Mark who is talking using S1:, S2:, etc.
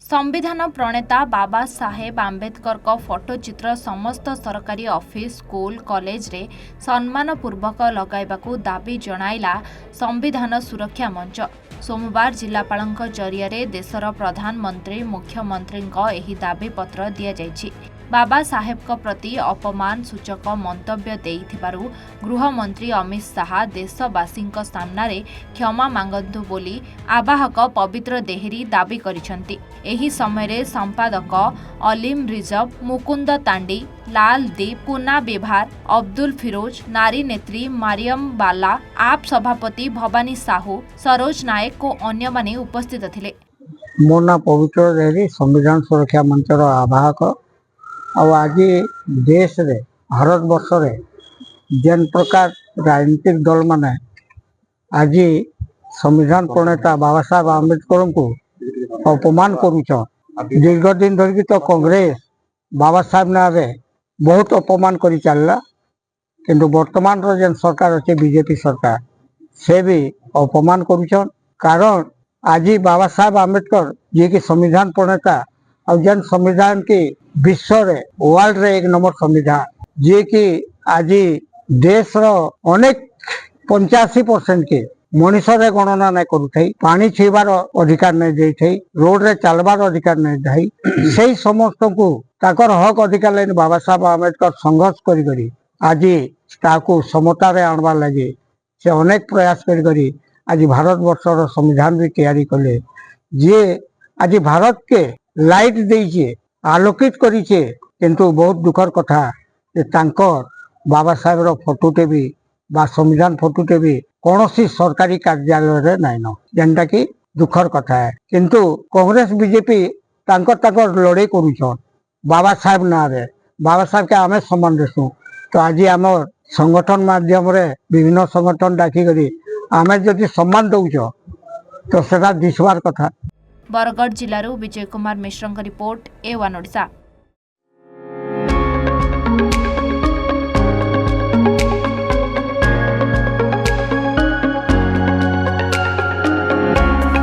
S1: संविधान प्रणेता बाबा साहेब आंबेडकर को फोटोचित्र समस्त सरकारी ऑफिस स्कूल कॉलेज रे सम्मानपूर्वक लगाइबाकू दाबी जणाइला संविधान सुरक्षा मंच। सोमवार जिलापालଙ୍କ जरिया देशर प्रधानमंत्री मुख्यमंत्री एही दाबी पत्र दिया जायछि। बाबा साहेब को प्रति अपमान सूचक मंतव्य देइथिबारु गृहमंत्री अमित शाह देशवासी सामने क्षमा मांगतु बोली आवाहक पवित्र देहरी दाबी करिसंती। एही समय संपादक अलीम रिजव, मुकुंद तांडी, लाल दीप, कुना बिभार, अब्दुल फिरोज, नारी नेत्री मारियम बाला, आप सभापति भवानी साहू, सरोज नायक को अन्य माने उपस्थित थिले।
S2: मो ना पवित्र देहरी संविधान सुरक्षा मंचर आवाहक। आज देश रे भारत वर्ष रे जेन प्रकार राजनीतिक दल माने आज संविधान प्रणेता बाबा साहेब आंबेडकर को अपमान करुछन। दीर्घ दिन धरिकी तो कांग्रेस बाबा साहेब ना रे बहुत अपमान करी चलला, किंतु वर्तमान रो जेन सरकार अच्छे बीजेपी सरकार से भी अपमान करुछन। कारण आज बाबा साहेब आंबेडकर जी की संविधान प्रणेता और जेन संविधान की विश्व रे वर्ल्ड रे 1 नंबर संविधान जे कि आज देश रो अनेक 85% के मनीष रे गणना नहीं करुथाई, पानी छुईबार अधिकार नहीं देथाई, रोड रे चलबार अधिकार नहीं दाई, सही समस्त को ताकर हक अधिकार लेन बाबा साहब आंबेडकर संघर्ष करी आज ताको समता रे आनबा लगे से अनेक प्रयास करी आज भारत वर्ष रो संविधान भी तैयारी कले। जे आज भारत के लाइट देइछे, आलोकित करिछे, किंतु बहुत दुखर कथा जे तांकर बाबा साहेब रो फोटोटे भी बा संविधान फोटोटे भी कौन सी सरकारी कार्यालय रे नाइन, जेनटा कि दुखर कथा है। किंतु कांग्रेस बीजेपी तांकर लड़ाई करुछन बाबा साहेब ना रे। बाबा साहेब के आमे सम्मान देसु। तो आज आम संगठन माध्यम रे विभिन्न संगठन डाकी करी आमे जदि सम्मान दउछ तो सेटा दिसवार कथा।
S1: Bargarh जिलूर Vijay Kumar Mishra report A1 Odisha.